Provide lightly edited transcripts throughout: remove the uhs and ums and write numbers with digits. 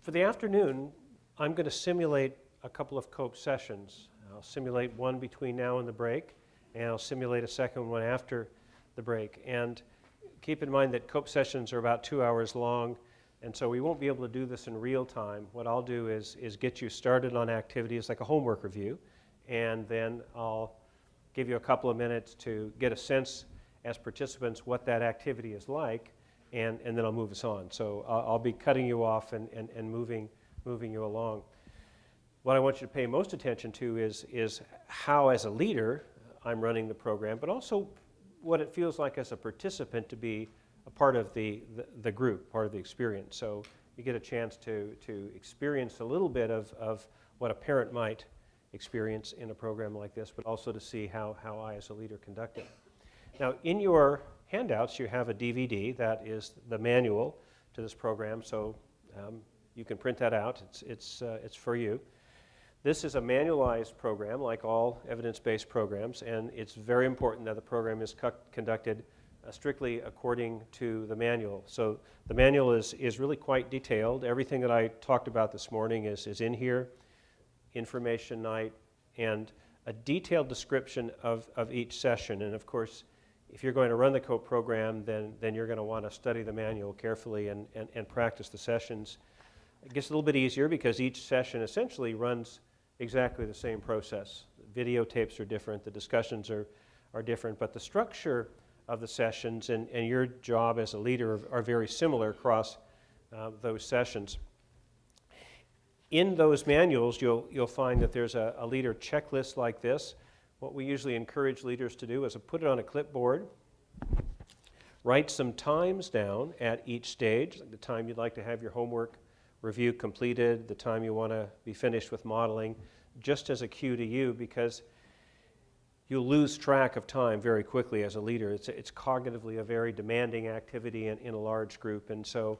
For the afternoon, I'm going to simulate a couple of COPE sessions. I'll simulate one between now and the break, and I'll simulate a second one after the break. And keep in mind that COPE sessions are about 2 hours long, and so we won't be able to do this in real time. What I'll do is get you started on activities like a homework review, and then I'll give you a couple of minutes to get a sense as participants what that activity is like, and then I'll move us on. So I'll be cutting you off and moving you along. What I want you to pay most attention to is how, as a leader, I'm running the program, but also what it feels like as a participant to be a part of the group, part of the experience. So you get a chance to experience a little bit of what a parent might experience in a program like this, but also to see how I, as a leader, conduct it. Now, in your handouts, you have a DVD that is the manual to this program, so you can print that out. It's for you. This is a manualized program, like all evidence-based programs, and it's very important that the program is conducted strictly according to the manual. So the manual is really quite detailed. Everything that I talked about this morning is in here, information night, and a detailed description of each session. And of course, if you're going to run the COPE program, then you're going to want to study the manual carefully and practice the sessions. It gets a little bit easier because each session essentially runs exactly the same process. Videotapes are different, the discussions are different, but the structure of the sessions and your job as a leader are very similar across those sessions. In those manuals, you'll find that there's a leader checklist like this. What we usually encourage leaders to do is to put it on a clipboard, write some times down at each stage, like the time you'd like to have your homework review completed, the time you want to be finished with modeling, just as a cue to you, because you'll lose track of time very quickly as a leader. It's cognitively a very demanding activity in a large group, and so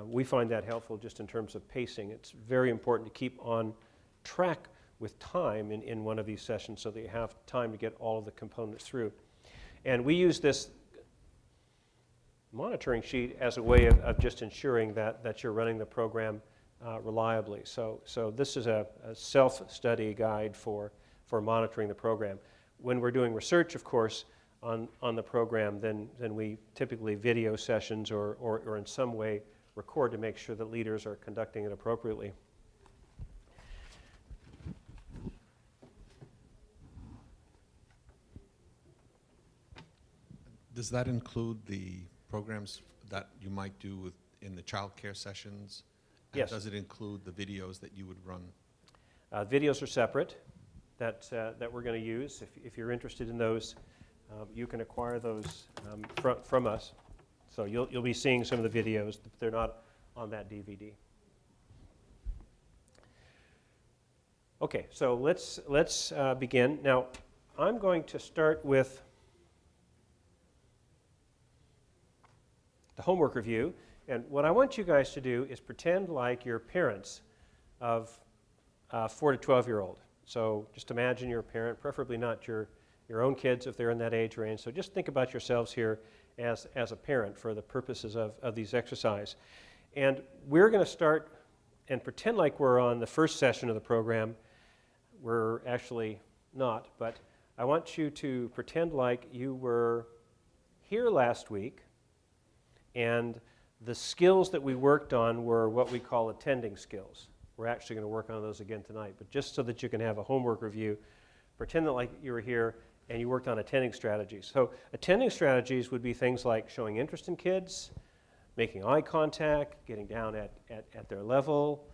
we find that helpful just in terms of pacing. It's very important to keep on track with time in one of these sessions so that you have time to get all of the components through. And we use this monitoring sheet as a way of just ensuring that you're running the program reliably. So this is a self-study guide for monitoring the program. When we're doing research, of course, on the program, then we typically video sessions or in some way record to make sure that leaders are conducting it appropriately. Does that include the programs that you might do in the child care sessions? And yes. Does it include the videos that you would run? Videos are separate that we're going to use. If you're interested in those, you can acquire those from us. So you'll be seeing some of the videos, but they're not on that DVD. Okay, so let's begin. Now, I'm going to start with the homework review, and what I want you guys to do is pretend like you're parents of 4 to 12-year-old. So just imagine you're a parent, preferably not your own kids if they're in that age range. So just think about yourselves here as a parent for the purposes of these exercise. And we're going to start and pretend like we're on the first session of the program. We're actually not, but I want you to pretend like you were here last week, and the skills that we worked on were what we call attending skills. We're actually going to work on those again tonight, but just so that you can have a homework review, pretend that like you were here and you worked on attending strategies. So attending strategies would be things like showing interest in kids, making eye contact, getting down at their level,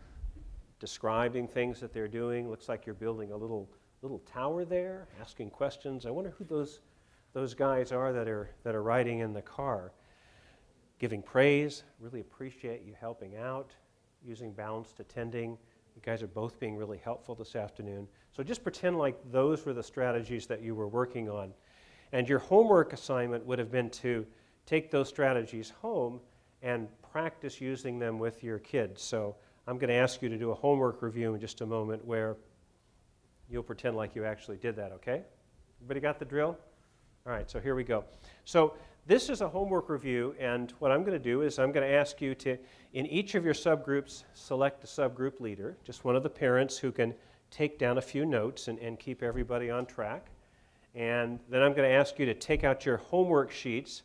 describing things that they're doing. Looks like you're building a little tower there, asking questions. I wonder who those guys are that are riding in the car. Giving praise, really appreciate you helping out, using balanced attending. You guys are both being really helpful this afternoon. So just pretend like those were the strategies that you were working on. And your homework assignment would have been to take those strategies home and practice using them with your kids. So I'm going to ask you to do a homework review in just a moment where you'll pretend like you actually did that, okay? Everybody got the drill? All right, so here we go. So this is a homework review, and what I'm going to do is I'm going to ask you to, in each of your subgroups, select a subgroup leader, just one of the parents who can take down a few notes and keep everybody on track. And then I'm going to ask you to take out your homework sheets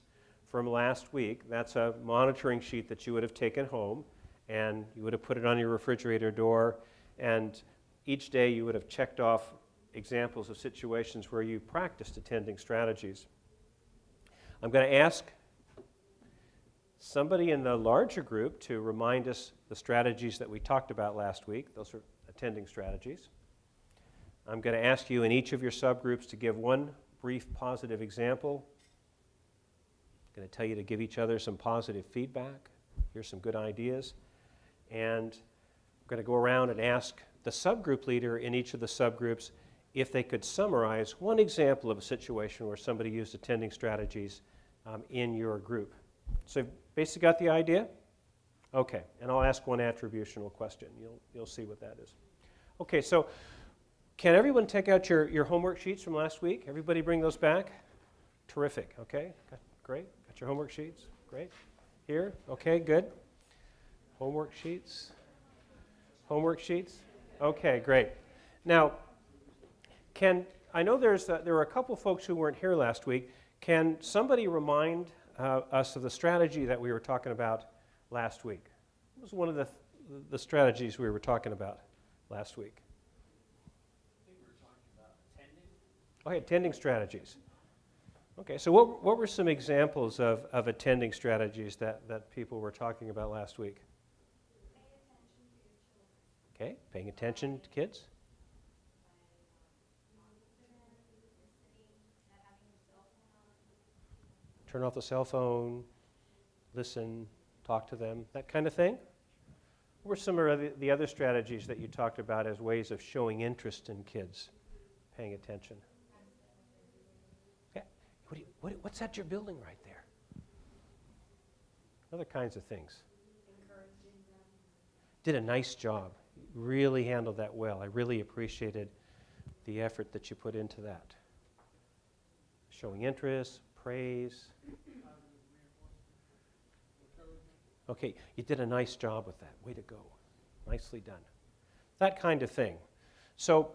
from last week. That's a monitoring sheet that you would have taken home, and you would have put it on your refrigerator door, and each day you would have checked off examples of situations where you practiced attending strategies. I'm going to ask somebody in the larger group to remind us the strategies that we talked about last week. Those are attending strategies. I'm going to ask you in each of your subgroups to give one brief positive example. I'm going to tell you to give each other some positive feedback. Here's some good ideas. And I'm going to go around and ask the subgroup leader in each of the subgroups if they could summarize one example of a situation where somebody used attending strategies in your group. So you've basically got the idea? Okay, and I'll ask one attributional question. You'll see what that is. Okay, so can everyone take out your homework sheets from last week? Everybody bring those back? Terrific, okay, great. Got your homework sheets? Great. Here? Okay, good. Homework sheets? Homework sheets? Okay, great. Now, I know there were a couple folks who weren't here last week. Can somebody remind us of the strategy that we were talking about last week? What was one of the strategies we were talking about last week? I think we were talking about attending. Okay, attending strategies. Okay, so what were some examples of attending strategies that people were talking about last week? Okay, paying attention to kids. Turn off the cell phone, listen, talk to them, that kind of thing. What were some of the other strategies that you talked about as ways of showing interest in kids, paying attention? Okay, what's that you're building right there? Other kinds of things. Encouraging them. Did a nice job. Really handled that well. I really appreciated the effort that you put into that. Showing interest, praise. Okay, you did a nice job with that. Way to go. Nicely done. That kind of thing. So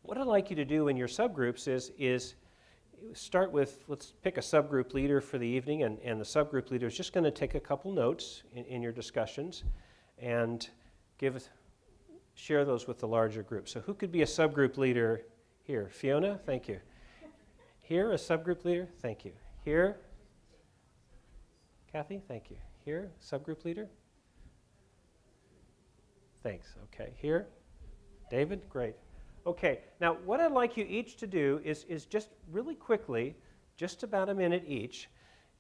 what I'd like you to do in your subgroups is start with, let's pick a subgroup leader for the evening, and the subgroup leader is just going to take a couple notes in your discussions and share those with the larger group. So who could be a subgroup leader here? Fiona, thank you. Here, a subgroup leader, thank you. Here, Kathy, thank you. Here, subgroup leader? Thanks, okay. Here, David, great. Okay, now what I'd like you each to do is just really quickly, just about a minute each,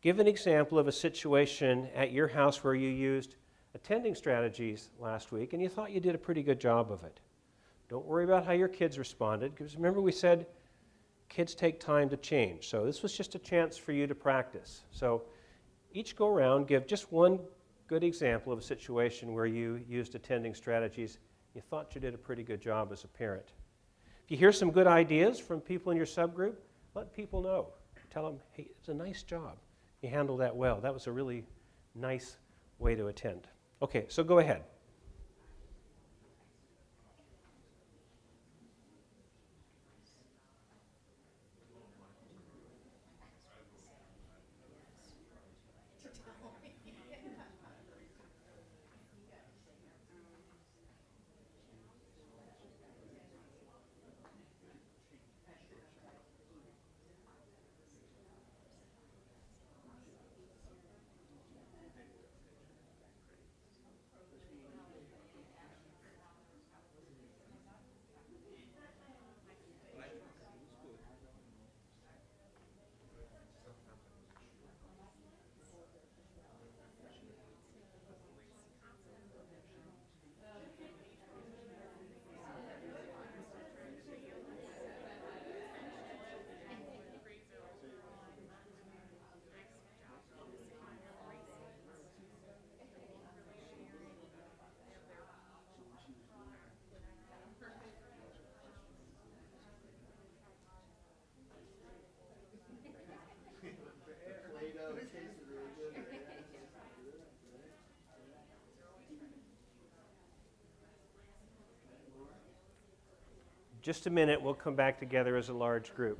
give an example of a situation at your house where you used attending strategies last week and you thought you did a pretty good job of it. Don't worry about how your kids responded, because remember we said kids take time to change. So this was just a chance for you to practice. So each go around, give just one good example of a situation where you used attending strategies. You thought you did a pretty good job as a parent. If you hear some good ideas from people in your subgroup, let people know. Tell them, hey, it's a nice job. You handled that well. That was a really nice way to attend. Okay, so go ahead. just a minute, we'll come back together as a large group.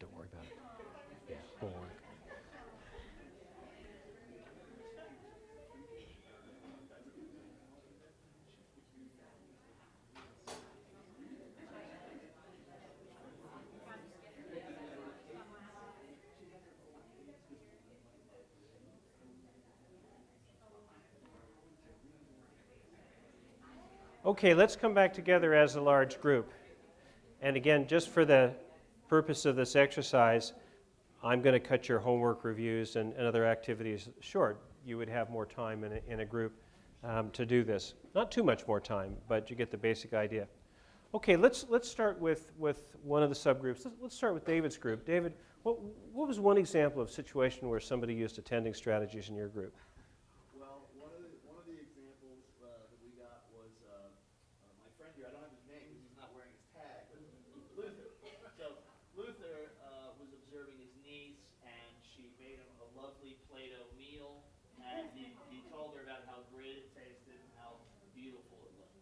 Don't worry about it. Yeah, won't work. Okay, let's come back together as a large group. And again, just for the purpose of this exercise, I'm going to cut your homework reviews and other activities short. You would have more time in a group to do this. Not too much more time, but you get the basic idea. Okay, let's start with one of the subgroups. Let's start with David's group. David, what was one example of a situation where somebody used attending strategies in your group? Well, one of the examples that we got was my friend here. I don't have his name because he's not wearing his tag, but Luther. So Luther was observing his niece, and she made him a lovely Play-Doh meal, and he told her about how great it tasted and how beautiful it looked.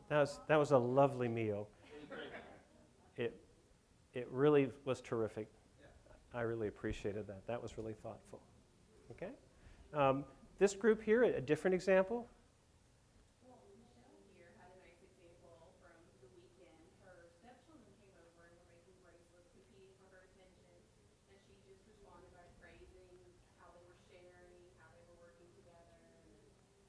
That was a lovely meal. It was great. It really was terrific. I really appreciated that. That was really thoughtful. Okay? This group here, a different example? Well, Michelle here had a nice example from the weekend. Her stepchildren came over and were making bracelets competing for her attention, and she just responded by praising how they were sharing, how they were working together, and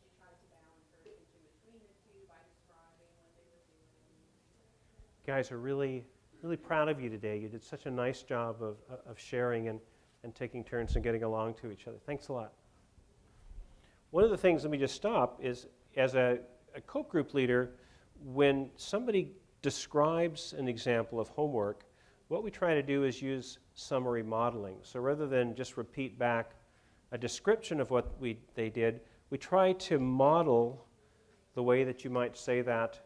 she tried to balance her attention between the two by describing what they were doing. Guys are really proud of you today. You did such a nice job of sharing and taking turns and getting along to each other. Thanks a lot. One of the things, let me just stop, is as a COPE group leader, when somebody describes an example of homework, what we try to do is use summary modeling. So rather than just repeat back a description of what they did, we try to model the way that you might say that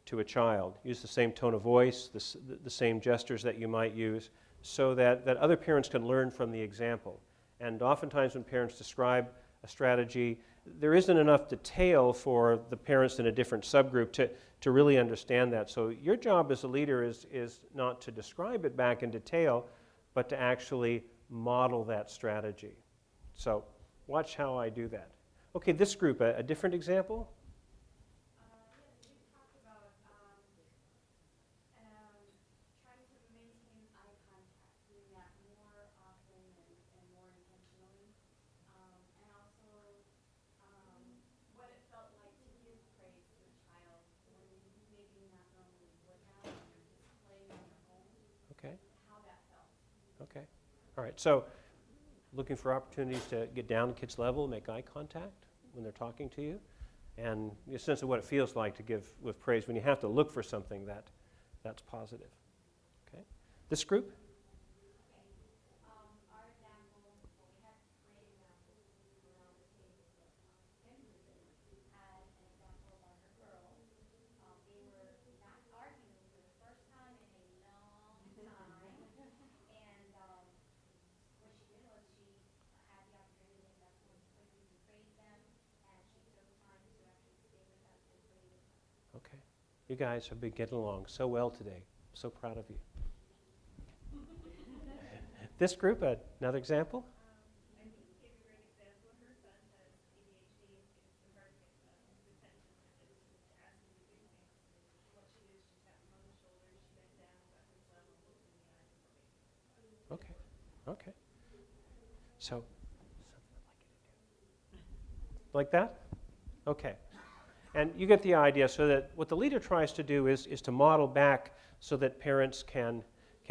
to a child. Use the same tone of voice, the same gestures that you might use, so that other parents can learn from the example. And oftentimes when parents describe a strategy, there isn't enough detail for the parents in a different subgroup to really understand that. So your job as a leader is not to describe it back in detail, but to actually model that strategy. So watch how I do that. Okay, this group, a different example? Yes, we talked about trying to maintain eye contact, doing that more often and more intentionally, and also what it felt like to give praise to a child when maybe not normally would have, just playing on their own. Okay. How that felt. Okay. All right. So looking for opportunities to get down to kids' level, make eye contact when they're talking to you, and a sense of what it feels like to give with praise when you have to look for something that's positive. Okay. This group? Our example, well, we had great examples around the table, but Kimberly had an example about her girls. They were not arguing for the first time in a long time. And what she did was she had the opportunity at that point to praise them, and she took time to actually stay with us and play with us. Okay. You guys have been getting along so well today. So proud of you. This group, another example? I think you gave a great example. Her son has Ph.D. and it's hard to get his attention and to ask him to do things. And what she did is she tapped him on the shoulder, she bent down and got her son and looked in the eyes before making it. Okay. Okay. So, like that? Okay. And you get the idea, so that what the leader tries to do is to model back so that parents can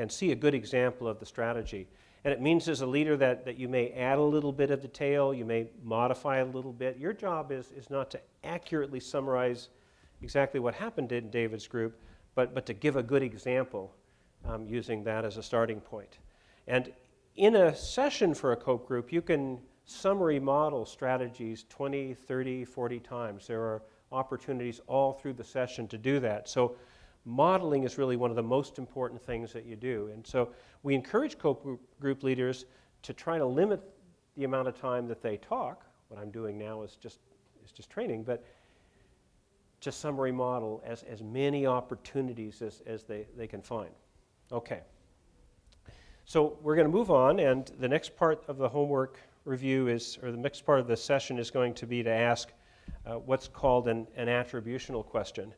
see a good example of the strategy. And it means as a leader that you may add a little bit of detail, you may modify a little bit. Your job is not to accurately summarize exactly what happened in David's group, but to give a good example using that as a starting point. And in a session for a COPE group, you can summary model strategies 20, 30, 40 times. There are opportunities all through the session to do that. So modeling is really one of the most important things that you do. And so we encourage COPE group leaders to try to limit the amount of time that they talk. What I'm doing now is just training, but to summary model as many opportunities as they can find. Okay. So we're going to move on, and the next part of the homework review is, or the next part of the session is going to be to ask what's called an attributional question.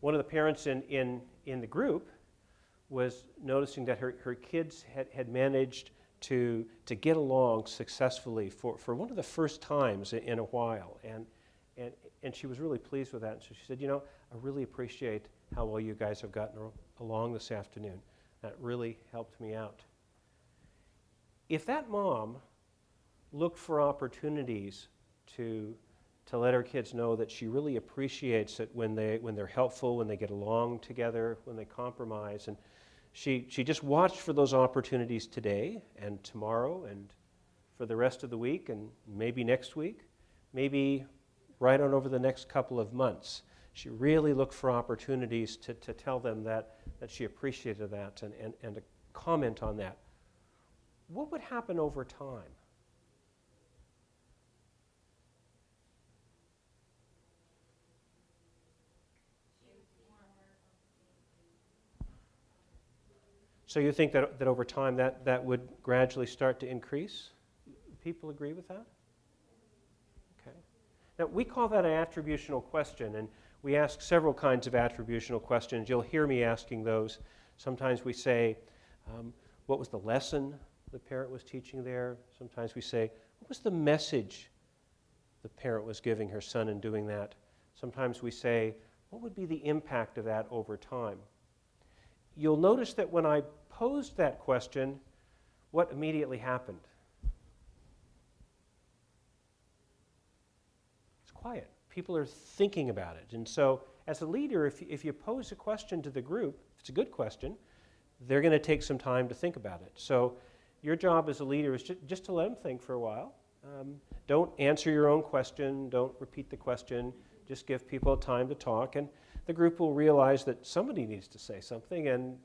One of the parents in the group was noticing that her kids had managed to get along successfully for one of the first times in a while, and she was really pleased with that. And so she said, you know, I really appreciate how well you guys have gotten along this afternoon. That really helped me out. If that mom looked for opportunities to let her kids know that she really appreciates it when they're helpful, when they get along together, when they compromise, and she just watched for those opportunities today and tomorrow and for the rest of the week and maybe next week, maybe right on over the next couple of months. She really looked for opportunities to tell them that she appreciated that and to comment on that. What would happen over time? So you think that over time that would gradually start to increase? People agree with that? Okay. Now we call that an attributional question, and we ask several kinds of attributional questions. You'll hear me asking those. Sometimes we say, what was the lesson the parent was teaching there? Sometimes we say, what was the message the parent was giving her son in doing that? Sometimes we say, what would be the impact of that over time? You'll notice that when I posed that question, what immediately happened? It's quiet. People are thinking about it. And so as a leader, if you pose a question to the group, if it's a good question, they're going to take some time to think about it. So your job as a leader is just to let them think for a while. Don't answer your own question. Don't repeat the question. Just give people time to talk. And the group will realize that somebody needs to say something, and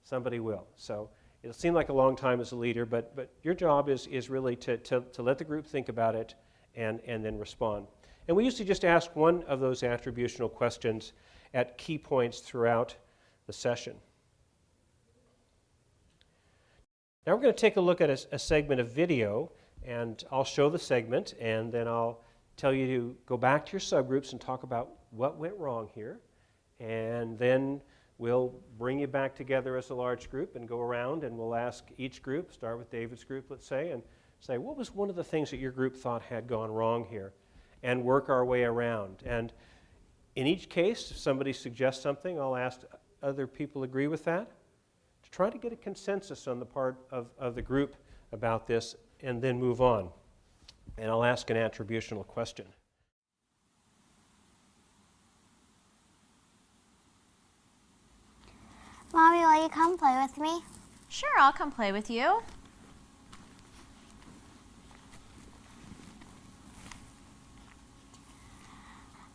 somebody will. So it'll seem like a long time as a leader, but your job is really to let the group think about it and then respond. And we usually just ask one of those attributional questions at key points throughout the session. Now we're going to take a look at a segment of video, and I'll show the segment, and then I'll tell you to go back to your subgroups and talk about what went wrong here, and then we'll bring you back together as a large group and go around and we'll ask each group, start with David's group, let's say, and say, what was one of the things that your group thought had gone wrong here? And work our way around. And in each case, if somebody suggests something, I'll ask other people agree with that, to try to get a consensus on the part of the group about this, and then move on. And I'll ask an attributional question. Mommy, will you come play with me? Sure, I'll come play with you.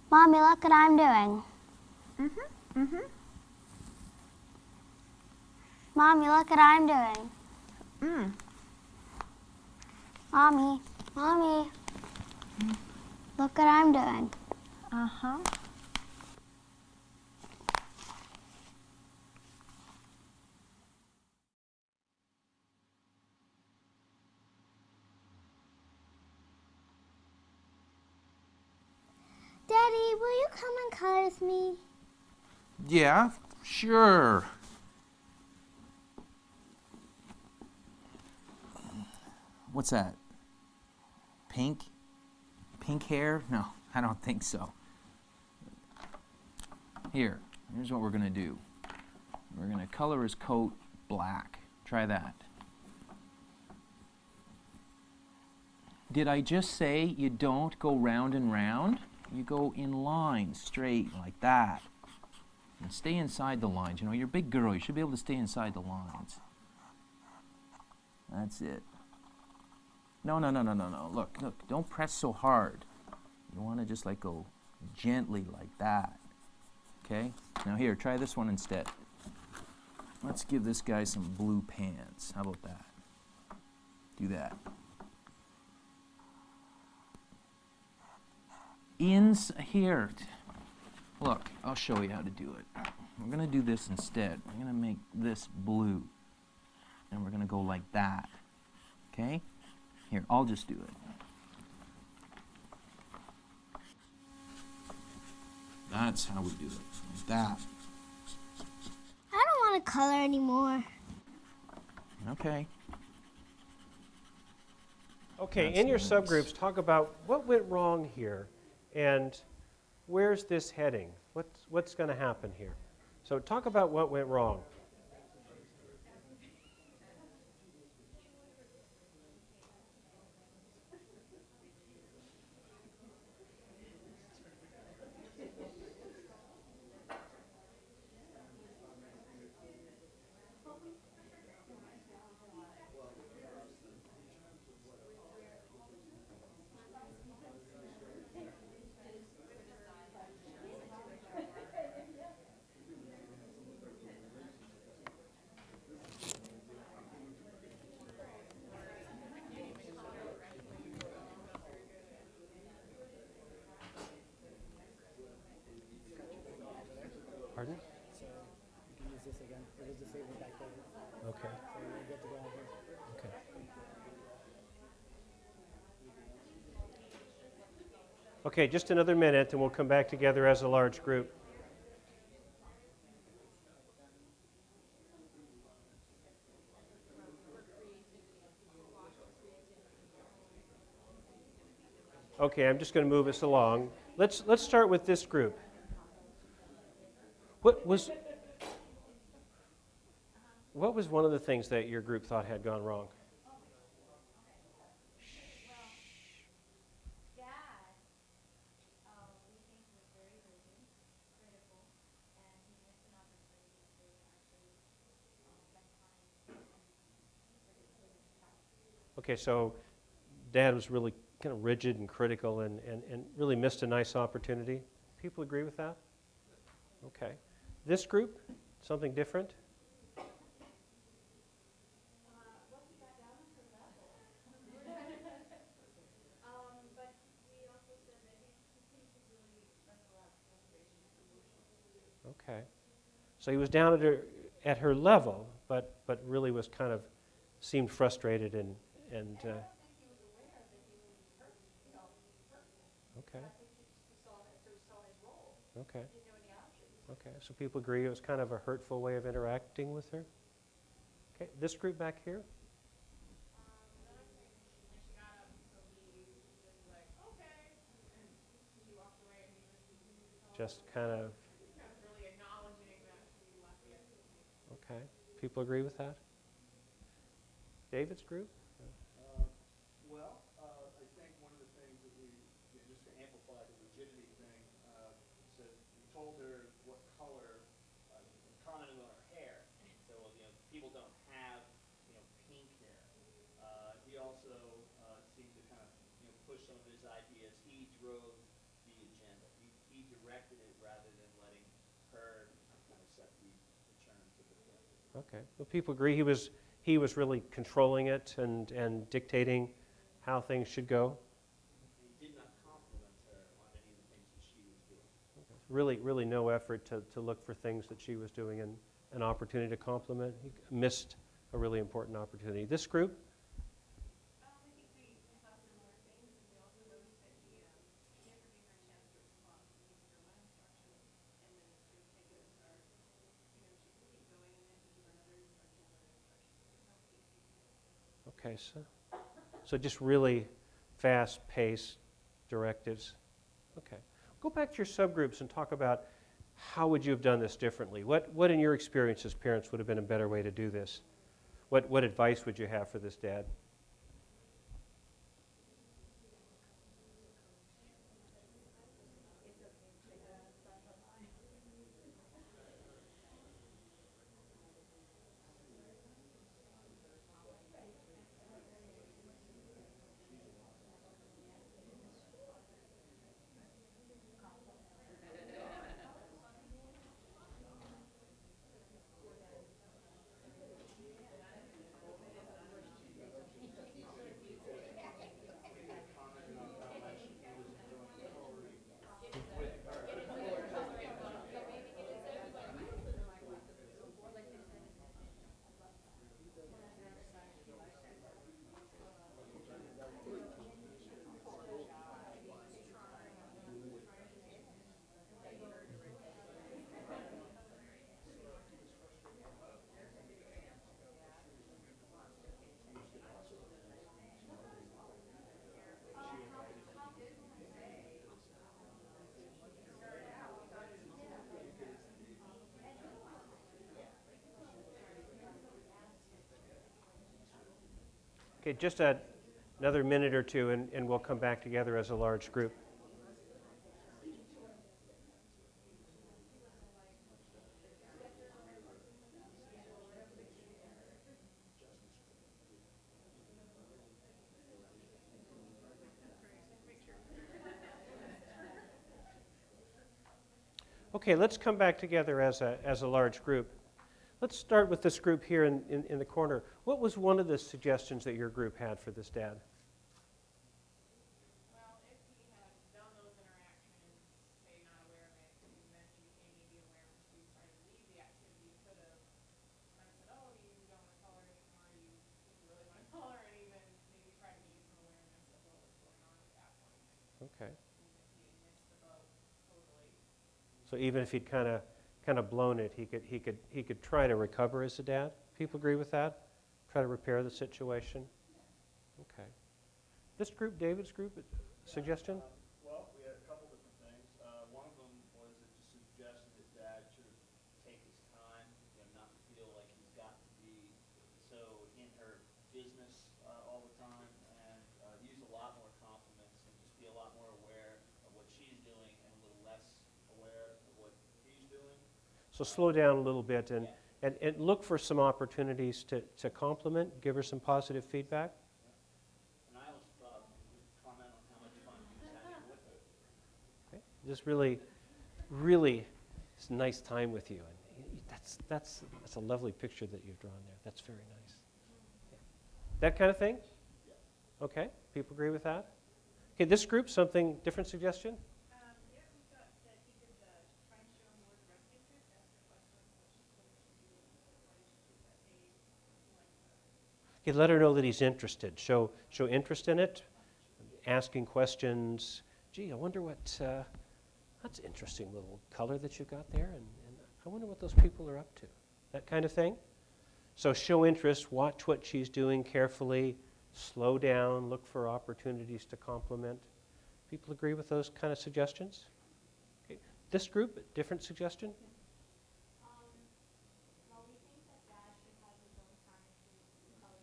Mommy, look what I'm doing. Mommy, look what I'm doing. Mommy, look what I'm doing. Daddy, will you come and color with me? Yeah, sure. What's that? Pink? Pink hair? No, I don't think so. Here's what we're going to do. We're going to color his coat black. Try that. Did I just say you don't go round and round? You go in lines, straight, like that. And stay inside the lines. You know, you're a big girl. You should be able to stay inside the lines. That's it. No, no, no, no, no, no. Look, look, don't press so hard. You want to just like go gently like that. Okay? Now here, try this one instead. Let's give this guy some blue pants. How about that? Do that. Here. Look, I'll show you how to do it. We're going to do this instead. We're going to make this blue. And we're going to go like that. Okay? Here, I'll just do it. That's how we do it. Like that. I don't want to color anymore. Okay. Okay, That's in your nice. subgroups, talk about what went wrong here and where's this heading? What's going to happen here? So talk about what went wrong. Pardon? So you can use this again. It was disabled back there. Okay. So you're good to go on here. Okay. Okay, just another minute and we'll come back together as a large group. Okay, I'm just going to move us along. Let's start with this group. What was one of the things that your group thought had gone wrong? Dad, we think was very rigid, critical, and he missed an opportunity to actually spend time with his child. Okay, so Dad was really kind of rigid and critical and really missed a nice opportunity. People agree with that? Okay. This group, something different? Well, he got down on her level. But we also said that he seems to really express a lot of frustration and emotion. Okay. So he was down at her level, but really was kind of seemed frustrated and I don't think he was aware that he was hurt, hurt. okay. I think he saw his role. Okay. He didn't know any options. Okay. So people agree it was kind of a hurtful way of interacting with her? Okay. This group back here? Just kind of. Okay. People agree with that? David's group? I think one of the things that we, just to amplify the rigidity thing, said we told her what color, commented on her hair. So, people don't have, pink hair. He also seemed to kind of, push some of his ideas. He drove the agenda. He directed it rather than letting her kind of set the terms of the thing. Okay. Well, people agree he was really controlling it and dictating how things should go. He did not compliment her on any of the things that she was doing. Really no effort to look for things that she was doing and an opportunity to compliment. He missed a really important opportunity. This group? I think we saw similar things, and we also noticed that he never gave her a chance to respond. He gave her one instruction, and then as soon as they go start, she could keep going, and then he'd give her another instruction, There's no pacing. Okay, so just really fast-paced directives. Okay. Go back to your subgroups and talk about how would you have done this differently? What in your experience as parents would have been a better way to do this? What advice would you have for this dad? Okay, just another minute or two, and we'll come back together as a large group. Okay, let's come back together as a large group. Let's start with this group here in the corner. What was one of the suggestions that your group had for this dad? Well, if he had done those interactions, say not aware of it, and then he became maybe aware to try to leave the activity, he could have kind of said, oh, you don't want to color anymore, you really want to color, and even maybe try to gain some awareness of what was going on at that point. Okay. Even if he had missed the boat totally. So even if he'd kind of blown it, he could try to recover as a dad. People agree with that? Try to repair the situation. Okay. This group, David's group, suggestion? Well, we had a couple different things. One of them was it suggested that dad should take his time, not feel like he's got to be so in her business all the time, and use a lot more compliments and just be a lot more aware of what she's doing and a little less aware of what he's doing. So slow down a little bit and look for some opportunities to compliment, give her some positive feedback. And I always comment on how much fun he was having with her. Okay. Just really, it's a nice time with you. And that's a lovely picture that you've drawn there. That's very nice. Okay. That kind of thing? Okay. People agree with that? Okay, this group, something different suggestion? Yeah, we thought that he could try and show more direct interest, ask her questions, what she should do, what she should do that they like. Okay, let her know that he's interested. Show interest in it. Asking questions. Gee, I wonder what, that's an interesting little color that you've got there, and I wonder what those people are up to. That kind of thing. So show interest, watch what she's doing carefully, slow down, look for opportunities to compliment. People agree with those kind of suggestions? Okay. This group, different suggestion? Well, we think that dad should have his own time to color.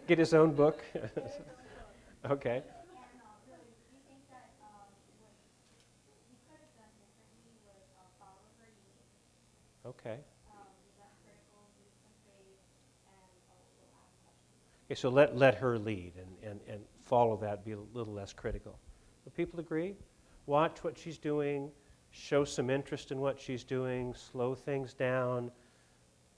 Get his own book? Okay. And really, we think that what he could have done differently was follow her lead, Okay. be less critical, use some praise, and also ask questions. Okay, so let her lead and follow that, be a little less critical. Do people agree? Watch what she's doing, show some interest in what she's doing, slow things down,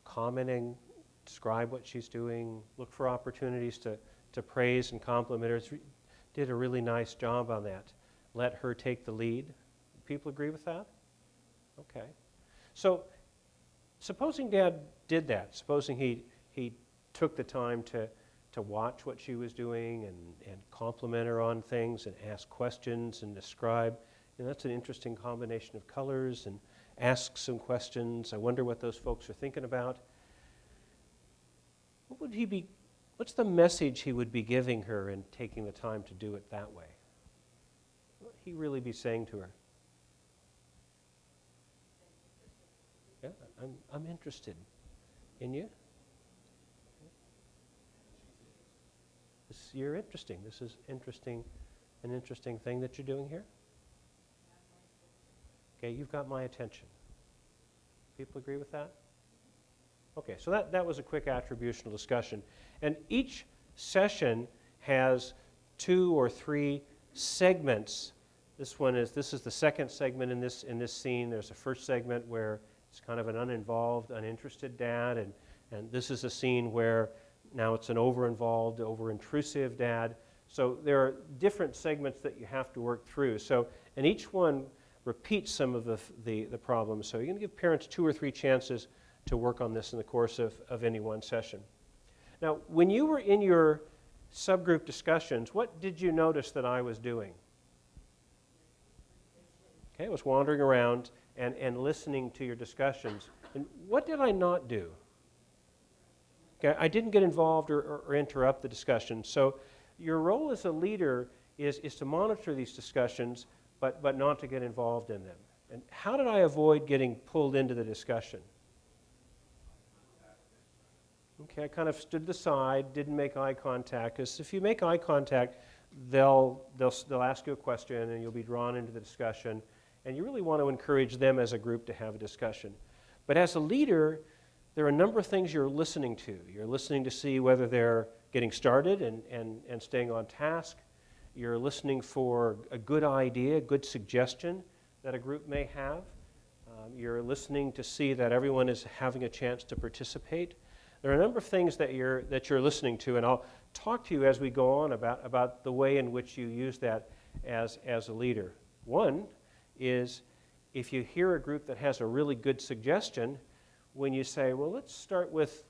commenting, describe what she's doing, look for opportunities to praise and compliment her. Did a really nice job on that. Let her take the lead. People agree with that? Okay. So supposing Dad did that, supposing he took the time to watch what she was doing and compliment her on things and ask questions and describe, that's an interesting combination of colors, and ask some questions. I wonder what those folks are thinking about. What's the message he would be giving her in taking the time to do it that way? What would he really be saying to her? Yeah, I'm interested in you. You're interesting. This is interesting, an interesting thing that you're doing here. Okay, you've got my attention. People agree with that? Okay, so that was a quick attributional discussion. And each session has 2 or 3 segments. This is the second segment in this scene. There's a first segment where it's kind of an uninvolved, uninterested dad, and this is a scene where now it's an over-involved, over-intrusive dad. So there are different segments that you have to work through. So, and each one repeats some of the problems. So you're going to give parents 2 or 3 chances to work on this in the course of any one session. Now, when you were in your subgroup discussions, what did you notice that I was doing? Okay, I was wandering around and listening to your discussions. And what did I not do? Okay, I didn't get involved or interrupt the discussion. So your role as a leader is to monitor these discussions, but not to get involved in them. And how did I avoid getting pulled into the discussion? Okay, I kind of stood to the side, didn't make eye contact, because if you make eye contact, they'll ask you a question and you'll be drawn into the discussion, and you really want to encourage them as a group to have a discussion. But as a leader, there are a number of things you're listening to. You're listening to see whether they're getting started and staying on task. You're listening for a good idea, a good suggestion that a group may have. You're listening to see that everyone is having a chance to participate. There are a number of things that you're listening to, and I'll talk to you as we go on about the way in which you use that as a leader. One is if you hear a group that has a really good suggestion, when you say, well, let's start with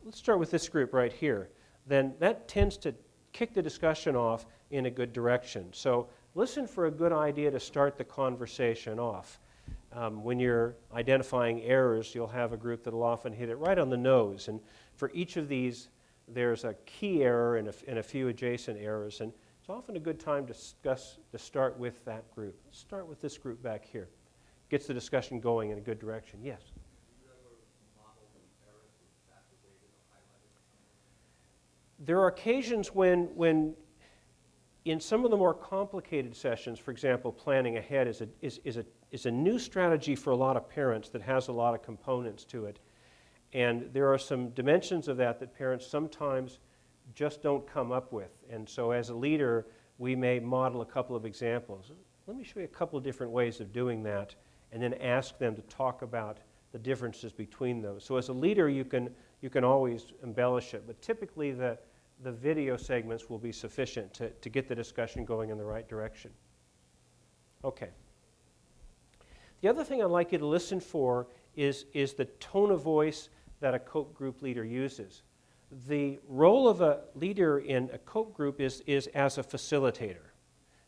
this group right here, then that tends to kick the discussion off in a good direction. So listen for a good idea to start the conversation off. When you're identifying errors, you'll have a group that will often hit it right on the nose. And for each of these, there's a key error and a few adjacent errors. And it's often a good time to start with that group. Let's start with this group back here. Gets the discussion going in a good direction. Yes? There are occasions when in some of the more complicated sessions, for example, planning ahead is a new strategy for a lot of parents that has a lot of components to it. And there are some dimensions of that parents sometimes just don't come up with. And so as a leader, we may model a couple of examples. Let me show you a couple of different ways of doing that, and then ask them to talk about the differences between those. So as a leader, you can always embellish it, but typically the video segments will be sufficient to get the discussion going in the right direction. Okay. The other thing I'd like you to listen for is the tone of voice that a COPE group leader uses. The role of a leader in a COPE group is as a facilitator.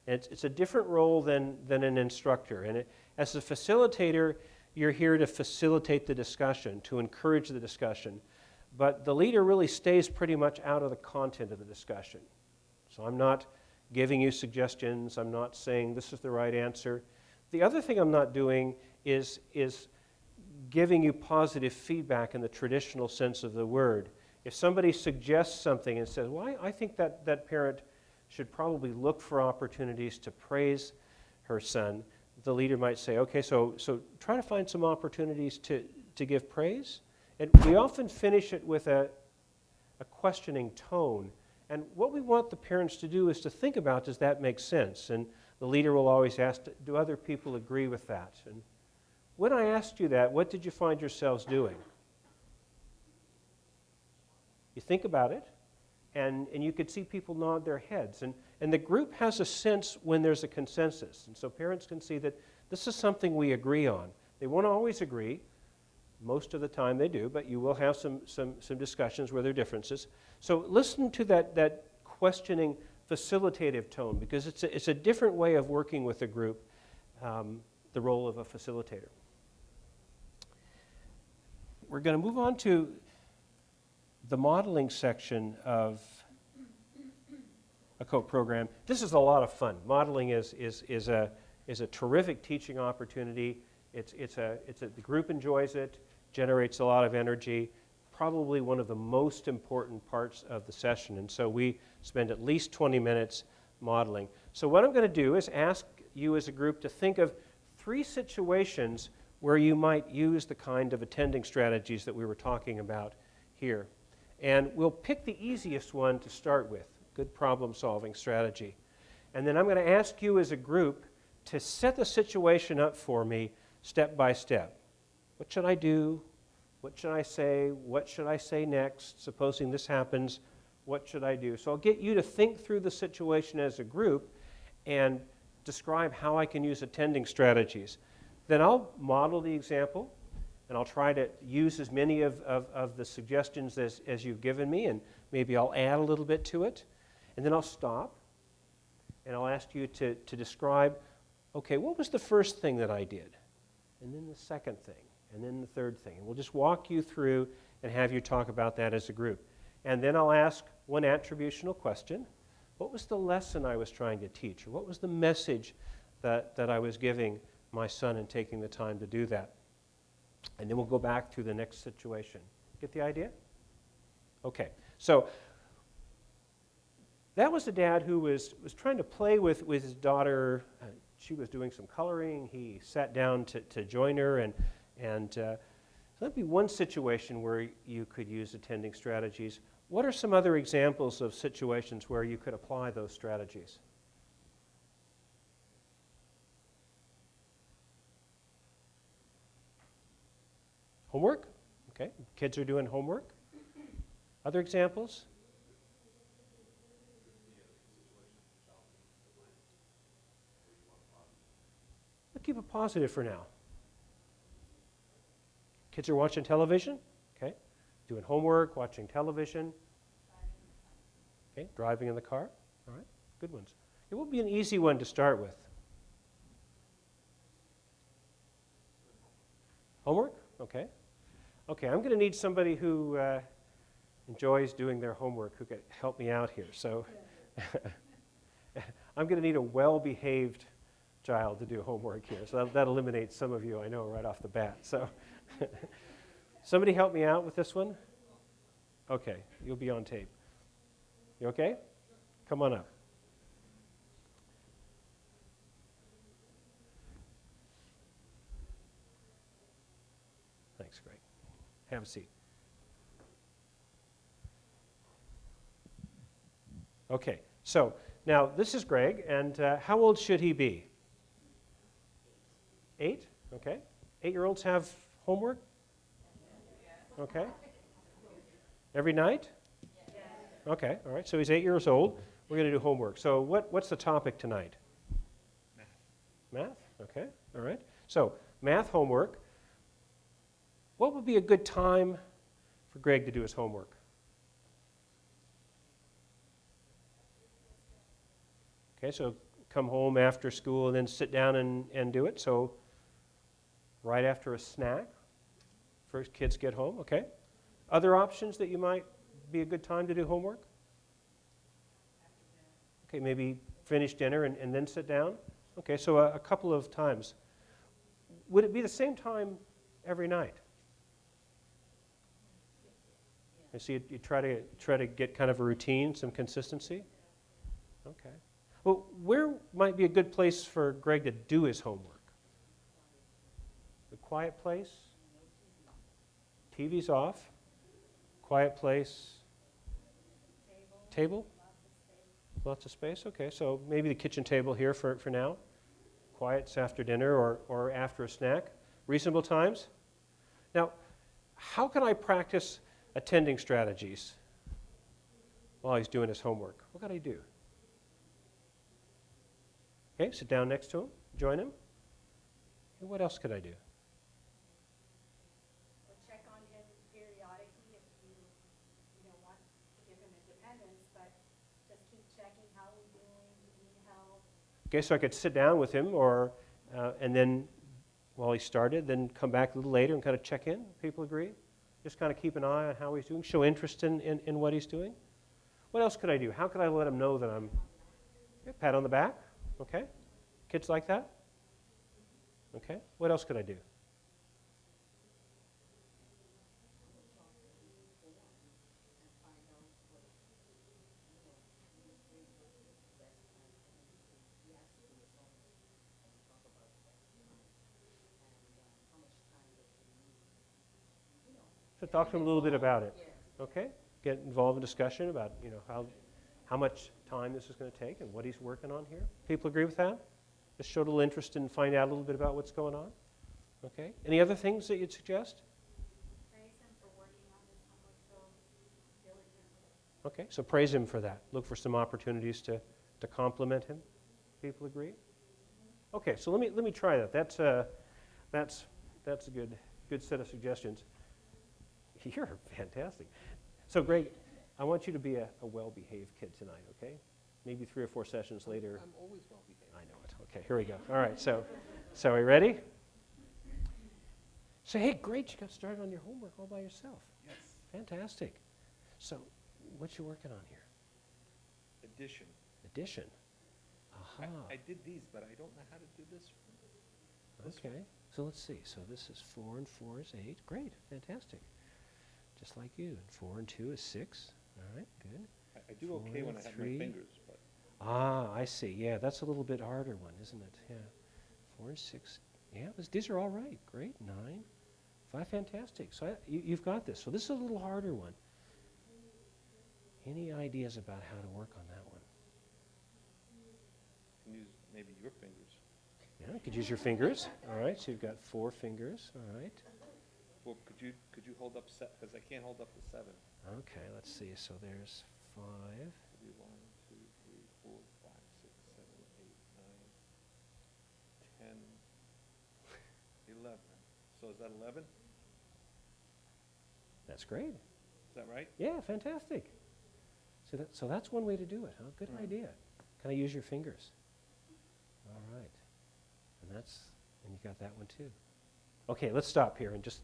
And it's a different role than an instructor. And as a facilitator, you're here to facilitate the discussion, to encourage the discussion. But the leader really stays pretty much out of the content of the discussion. So I'm not giving you suggestions. I'm not saying this is the right answer. The other thing I'm not doing is giving you positive feedback in the traditional sense of the word. If somebody suggests something and says, well, I think that parent should probably look for opportunities to praise her son, the leader might say, okay, so try to find some opportunities to give praise. And we often finish it with a questioning tone. And what we want the parents to do is to think about, does that make sense? And the leader will always ask, do other people agree with that? And when I asked you that, what did you find yourselves doing? You think about it, and you could see people nod their heads. And the group has a sense when there's a consensus. And so parents can see that this is something we agree on. They won't always agree. Most of the time they do, but you will have some discussions where there are differences. So listen to that questioning, facilitative tone, because it's a different way of working with a group, the role of a facilitator. We're going to move on to the modeling section of a COPE program. This is a lot of fun. Modeling is a terrific teaching opportunity. The group enjoys it, generates a lot of energy, probably one of the most important parts of the session. And so we spend at least 20 minutes modeling. So what I'm going to do is ask you as a group to think of 3 situations where you might use the kind of attending strategies that we were talking about here. And we'll pick the easiest one to start with, good problem-solving strategy. And then I'm going to ask you as a group to set the situation up for me step by step. What should I do? What should I say? What should I say next? Supposing this happens, what should I do? So I'll get you to think through the situation as a group and describe how I can use attending strategies. Then I'll model the example, and I'll try to use as many of the suggestions as you've given me, and maybe I'll add a little bit to it. And then I'll stop, and I'll ask you to describe, okay, what was the first thing that I did? And then the second thing, and then the third thing. And we'll just walk you through and have you talk about that as a group. And then I'll ask one attributional question. What was the lesson I was trying to teach? Or what was the message that I was giving my son in taking the time to do that. And then we'll go back to the next situation. Get the idea? Okay, so that was the dad who was trying to play with his daughter. She was doing some coloring. He sat down to join her, and so that'd be one situation where you could use attending strategies. What are some other examples of situations where you could apply those strategies? Homework? Okay, kids are doing homework. Other examples? We'll keep it positive for now. Kids are watching television, okay? Doing homework, watching television. Okay, driving in the car. All right, good ones. It will be an easy one to start with. Homework? Okay. Okay, I'm going to need somebody who enjoys doing their homework who could help me out here. So I'm going to need a well-behaved child to do homework here. So that eliminates some of you, I know, right off the bat. So somebody help me out with this one? Okay, you'll be on tape. You okay? Come on up. Thanks, Greg. Have a seat. Okay, so now this is Greg, and how old should he be? 8? Okay. 8-year-olds have homework? Okay. Every night? Okay, all right, so he's 8 years old. We're going to do homework. So what's the topic tonight? Math. Math? Okay, all right. So math homework. What would be a good time for Greg to do his homework? Okay, so come home after school and then sit down and do it. So right after a snack, first kids get home, okay? Other options that you might be a good time to do homework? Okay, maybe finish dinner and then sit down? Okay, so a couple of times. Would it be the same time every night? I see you try to get kind of a routine, some consistency? Okay. Well, where might be a good place for Greg to do his homework? A quiet place? TV's off. Quiet place? Table? Lots of space? Okay, so maybe the kitchen table here for now. Quiet's after dinner or after a snack. Reasonable times? Now, how can I practice attending strategies while he's doing his homework? What can I do? Okay, sit down next to him, join him. And what else could I do? Or check on him periodically if you don't want to give him independence, but just keep checking how he's doing, do you need help? Okay, so I could sit down with him and then while he started, then come back a little later and kind of check in. People agree? Just kind of keep an eye on how he's doing, show interest in what he's doing. What else could I do? How could I let him know that I'm, okay, pat on the back, okay? Kids like that? Okay, what else could I do? So talk to him a little bit about it, okay? Get involved in discussion about, how much time this is going to take and what he's working on here. People agree with that? Just show a little interest and find out a little bit about what's going on. Okay. Any other things that you'd suggest? Praise him for working on his homework so diligently. Okay, so praise him for that. Look for some opportunities to compliment him. People agree? Okay, so let me try that. That's a good set of suggestions. You're fantastic. So Greg, I want you to be a well-behaved kid tonight, okay? Maybe 3 or 4 sessions later. I'm always well behaved. I know it. Okay, here we go. All right, so are you ready? So, hey, great, you got started on your homework all by yourself. Yes. Fantastic. So, what you working on here? Addition. Addition. Aha. I did these, but I don't know how to do this one. Okay, so let's see. So this is 4 and 4 is 8. Great, fantastic. Just like you. And 4 and 2 is 6. All right, good. I do okay when I have my 3. fingers, but Ah, I see. Yeah, that's a little bit harder one, isn't it? Yeah. 4 and 6. Yeah, these are all right. Great. 9. 5, fantastic. So you've got this. So this is a little harder one. Any ideas about how to work on that one? you can use maybe your fingers. Yeah, you could use your fingers. All right, so you've got 4 fingers. All right. Well, could you hold up because I can't hold up the 7. Okay, let's see. So there's 5. Maybe 1, 2, 3, 4, 5, 6, 7, 8, 9, 10, 11. So is that 11? That's great. Is that right? Yeah, fantastic. So that's one way to do it, huh? Good idea. Can I use your fingers? All right. And you got that one too. Okay, let's stop here and just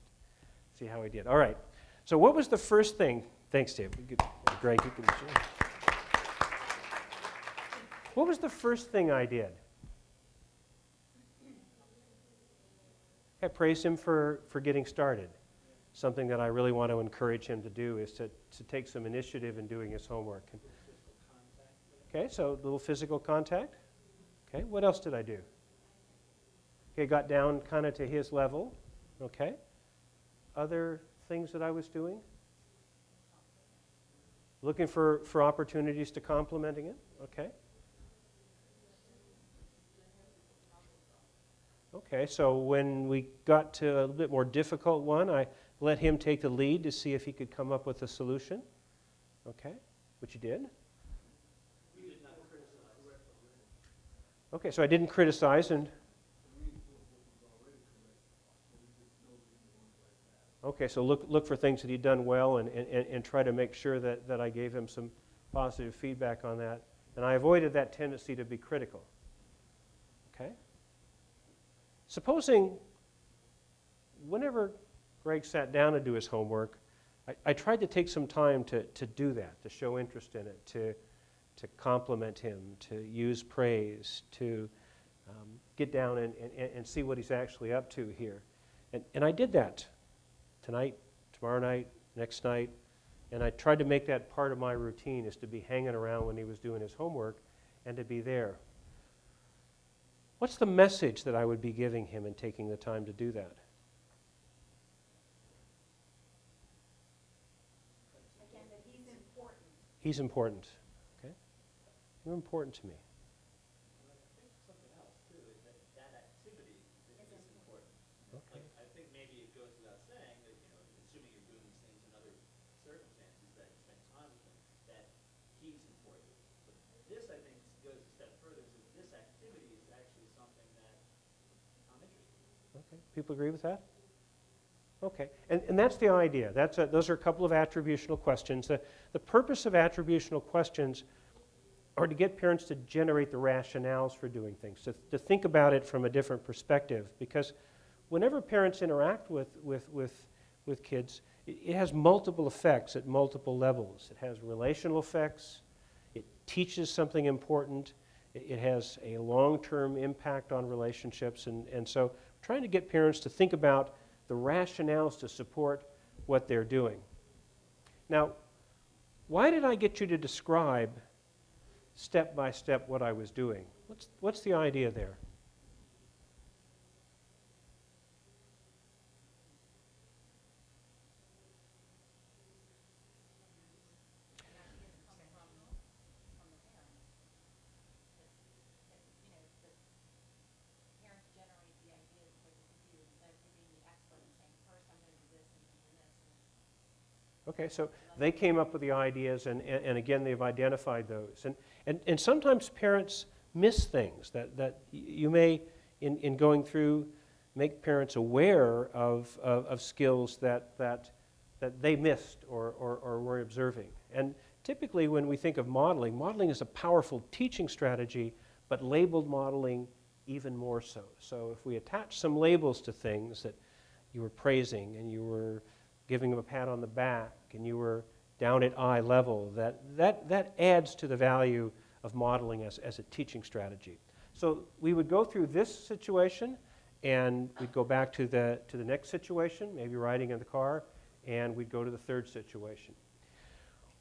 see how he did. All right. So what was the first thing? Thanks, Dave. Greg, you can share. What was the first thing I did? I praised him for getting started. Something that I really want to encourage him to do is to take some initiative in doing his homework. Okay, so a little physical contact. Okay, what else did I do? Okay, got down kind of to his level. Okay. Other things that I was doing? Looking for opportunities to complimenting it. Okay. Okay, so when we got to a little bit more difficult one, I let him take the lead to see if he could come up with a solution. Okay, which you did. Okay, so I didn't criticize and... Okay, so look for things that he'd done well and try to make sure that I gave him some positive feedback on that. And I avoided that tendency to be critical. Okay? Supposing whenever Greg sat down to do his homework, I tried to take some time to do that, to show interest in it, to compliment him, to use praise, to get down and see what he's actually up to here. And I did that tonight, tomorrow night, next night, and I tried to make that part of my routine, is to be hanging around when he was doing his homework and to be there. What's the message that I would be giving him in taking the time to do that? Again, that he's important. He's important. Okay? You're important to me. Something else too is that activity is important. Okay. Like, I think maybe it goes without saying that, assuming you're doing these things in other circumstances, that you spend time with him, that he's important. But this, I think, goes a step further. So this activity is actually something that I'm interested in. Okay. People agree with that? Okay. And that's the idea. Those are a couple of attributional questions. The purpose of attributional questions are to get parents to generate the rationales for doing things, to think about it from a different perspective. Because whenever parents interact with kids, it has multiple effects at multiple levels. It has relational effects. It teaches something important. It has a long-term impact on relationships. And so trying to get parents to think about the rationales to support what they're doing. Now, why did I get you to describe step by step what I was doing? What's the idea there? Okay, so they came up with the ideas, and again, they've identified those. And sometimes parents miss things that you may, in going through, make parents aware of skills that they missed or were observing. And typically when we think of modeling, modeling is a powerful teaching strategy, but labeled modeling even more so. So if we attach some labels to things that you were praising and you were giving them a pat on the back and you were down at eye level, that adds to the value of modeling as a teaching strategy. So we would go through this situation and we'd go back to the next situation, maybe riding in the car, and we'd go to the third situation.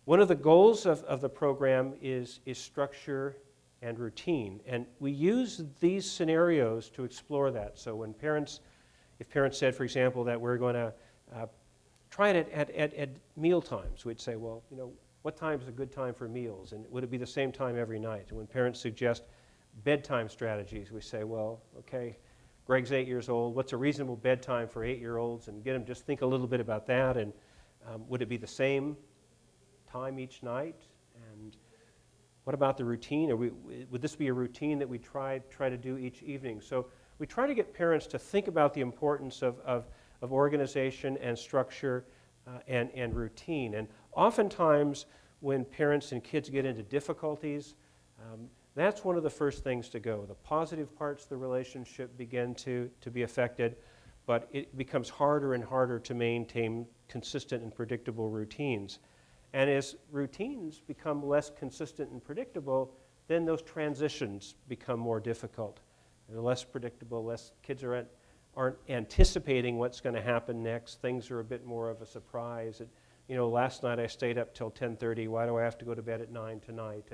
One of the goals of the program is structure and routine, and we use these scenarios to explore that. So when if parents said, for example, that we're going to try it at meal times, we'd say, well, you know, what time is a good time for meals, and would it be the same time every night? And when parents suggest bedtime strategies, we say, well, okay, Greg's 8 years old, what's a reasonable bedtime for 8-year-olds, and get them just think a little bit about that, and would it be the same time each night? And what about the routine? Would this be a routine that we try to do each evening? So we try to get parents to think about the importance of organization and structure and routine. And oftentimes when parents and kids get into difficulties, that's one of the first things to go. The positive parts of the relationship begin to be affected, but it becomes harder and harder to maintain consistent and predictable routines. And as routines become less consistent and predictable, then those transitions become more difficult. They're less predictable, kids aren't anticipating what's going to happen next. Things are a bit more of a surprise. You know, last night I stayed up till 10:30. Why do I have to go to bed at 9 tonight?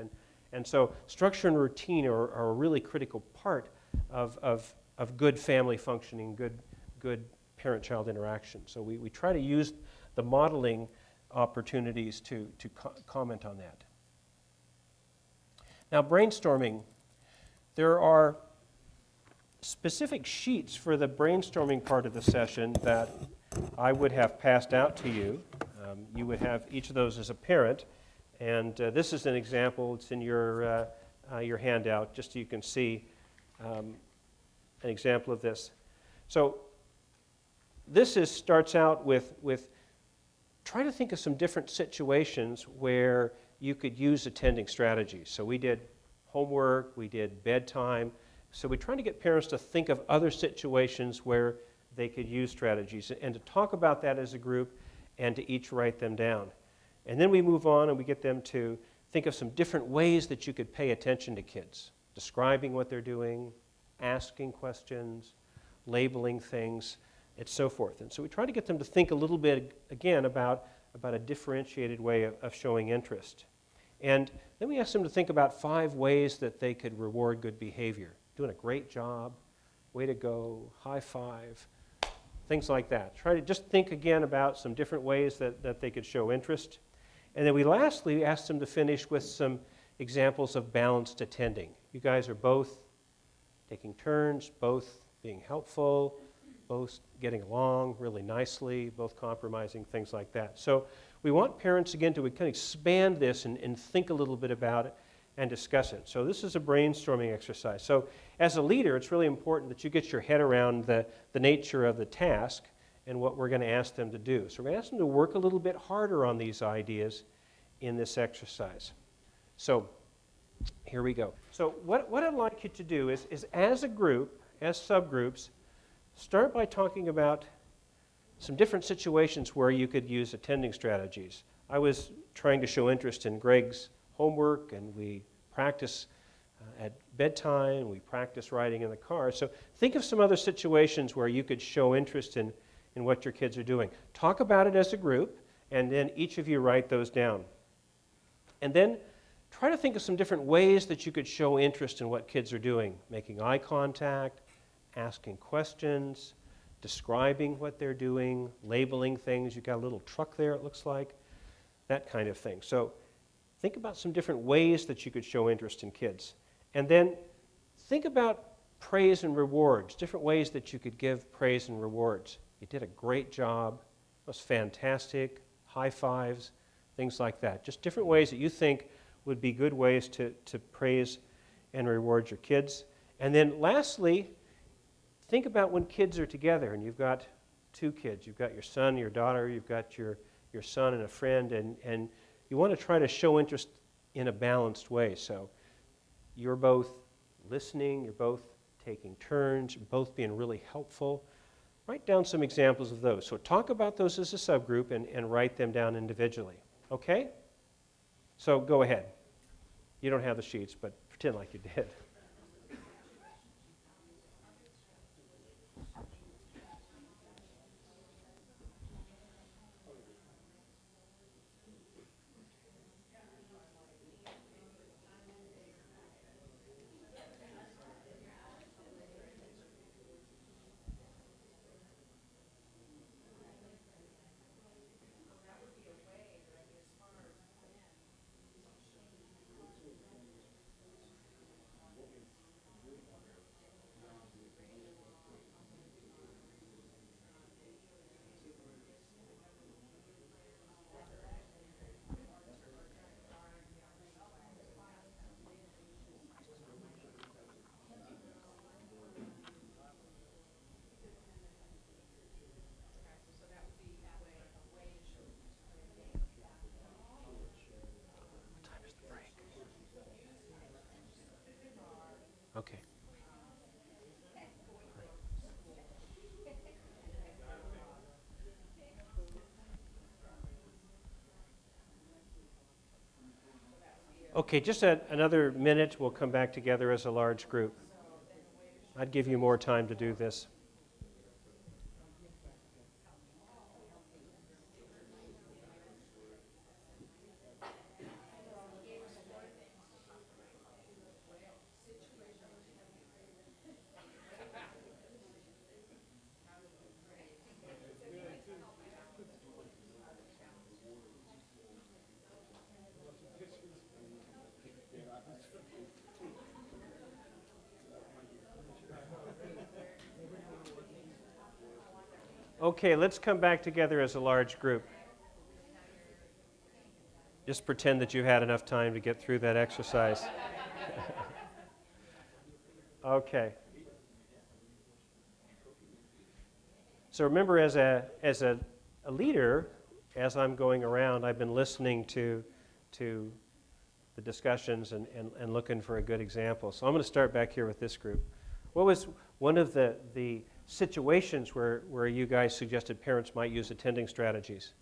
And so structure and routine are a really critical part of good family functioning, good parent-child interaction. So we try to use the modeling opportunities to comment on that. Now, brainstorming, there are specific sheets for the brainstorming part of the session that I would have passed out to you. You would have each of those as a parent, and this is an example. It's in your handout, just so you can see an example of this. So this starts out with try to think of some different situations where you could use attending strategies. So we did homework, we did bedtime. So we try to get parents to think of other situations where they could use strategies and to talk about that as a group and to each write them down. And then we move on and we get them to think of some different ways that you could pay attention to kids, describing what they're doing, asking questions, labeling things, and so forth. And so we try to get them to think a little bit, again, about a differentiated way of showing interest. And then we ask them to think about 5 ways that they could reward good behavior. Doing a great job, way to go, high five, things like that. Try to just think again about some different ways that they could show interest. And then we lastly ask them to finish with some examples of balanced attending. You guys are both taking turns, both being helpful, both getting along really nicely, both compromising, things like that. So we want parents, again, to kind of expand this and think a little bit about it and discuss it. So this is a brainstorming exercise. So as a leader, it's really important that you get your head around the nature of the task and what we're going to ask them to do. So we're going to ask them to work a little bit harder on these ideas in this exercise. So here we go. So what I'd like you to do is as a group, as subgroups, start by talking about some different situations where you could use attending strategies. I was trying to show interest in Greg's homework, and we practice at bedtime, we practice riding in the car. So think of some other situations where you could show interest in what your kids are doing. Talk about it as a group, and then each of you write those down. And then try to think of some different ways that you could show interest in what kids are doing. Making eye contact, asking questions, describing what they're doing, labeling things. You've got a little truck there, it looks like, that kind of thing. So think about some different ways that you could show interest in kids. And then think about praise and rewards, different ways that you could give praise and rewards. You did a great job, it was fantastic, high fives, things like that. Just different ways that you think would be good ways to praise and reward your kids. And then lastly, think about when kids are together and you've got 2 kids. You've got your son, your daughter, you've got your son and a friend, and you want to try to show interest in a balanced way. So you're both listening, you're both taking turns, you're both being really helpful. Write down some examples of those. So talk about those as a subgroup and write them down individually. Okay? So go ahead. You don't have the sheets, but pretend like you did. Okay, just another minute, we'll come back together as a large group. I'd give you more time to do this. Okay, let's come back together as a large group. Just pretend that you had enough time to get through that exercise. Okay. So remember, as a leader, as I'm going around, I've been listening to the discussions and looking for a good example. So I'm going to start back here with this group. What was one of the situations where you guys suggested parents might use attending strategies?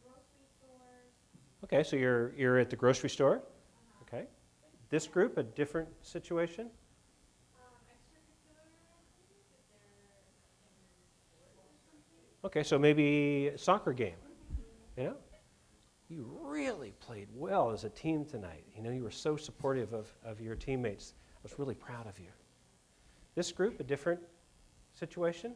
Grocery stores. Okay, so you're at the grocery store. Okay. This group, a different situation? Extracurricular activities, if they're in sports or something. Okay, so maybe a soccer game. You know, you really played well as a team tonight. You know, you were so supportive of your teammates. I was really proud of you. This group, a different situation?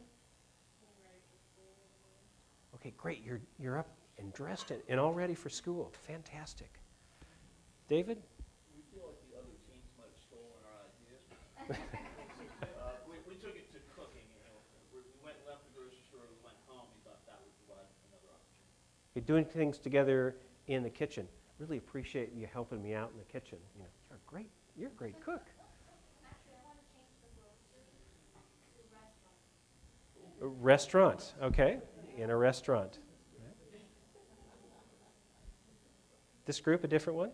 Okay, great. You're up and dressed and all ready for school. Fantastic. David? We feel like the other teams might have stolen our ideas. We took it to cooking. You know, we went and left the grocery store. We went home. We thought that would provide another opportunity. You're doing things together in the kitchen. Really appreciate you helping me out in the kitchen. You know, you're a great cook. Actually, I want to change the grocery to restaurants. Restaurants, okay, in a restaurant. This group, a different one?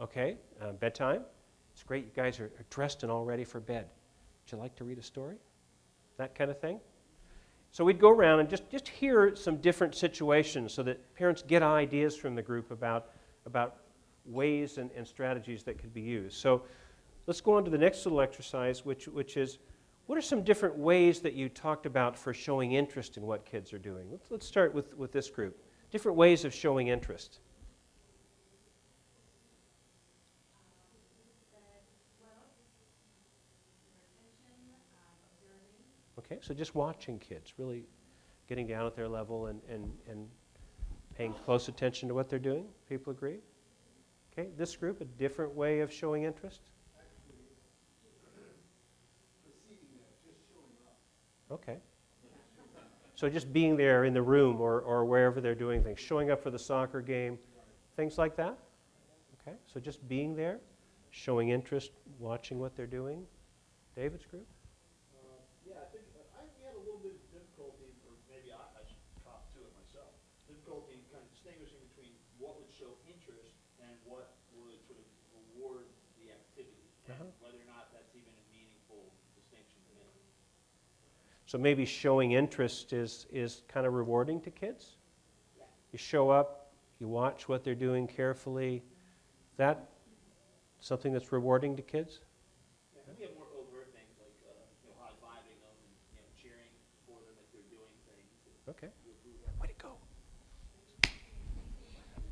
Okay, bedtime. It's great, you guys are dressed and all ready for bed. Would you like to read a story? That kind of thing? So we'd go around and just hear some different situations so that parents get ideas from the group about ways and strategies that could be used. So let's go on to the next little exercise, which is, what are some different ways that you talked about for showing interest in what kids are doing? Let's start with this group. Different ways of showing interest. Okay, so just watching kids, really getting down at their level and paying close attention to what they're doing. People agree? Okay, this group, a different way of showing interest? Okay. So just being there in the room or wherever they're doing things, showing up for the soccer game, things like that? Okay, so just being there, showing interest, watching what they're doing. David's group? Yeah, I think we had a little bit of difficulty, or maybe I should cop to it myself, difficulty in kind of distinguishing between what would show interest and what would sort of reward the activity, and whether or not that's even a meaningful distinction to make. So maybe showing interest is kind of rewarding to kids? You show up, you watch what they're doing carefully. Is that something that's rewarding to kids? Yeah, and we have more overt things like high-fiving them and cheering for them if they're doing things. Okay. Way to go.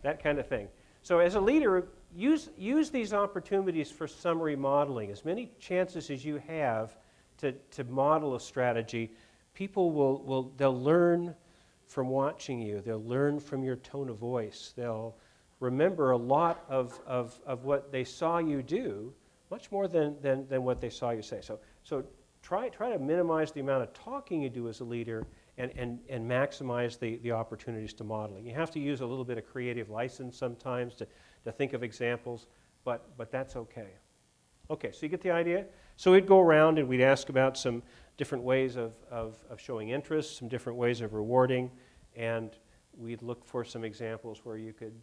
That kind of thing. So as a leader, use these opportunities for summary modeling. As many chances as you have to model a strategy, people they'll learn from watching you. They'll learn from your tone of voice. They'll remember a lot of what they saw you do, much more than what they saw you say. So try to minimize the amount of talking you do as a leader and maximize the opportunities to modeling. You have to use a little bit of creative license sometimes to think of examples, but that's okay. Okay, so you get the idea? So we'd go around and we'd ask about some different ways of showing interest, some different ways of rewarding, and we'd look for some examples where you could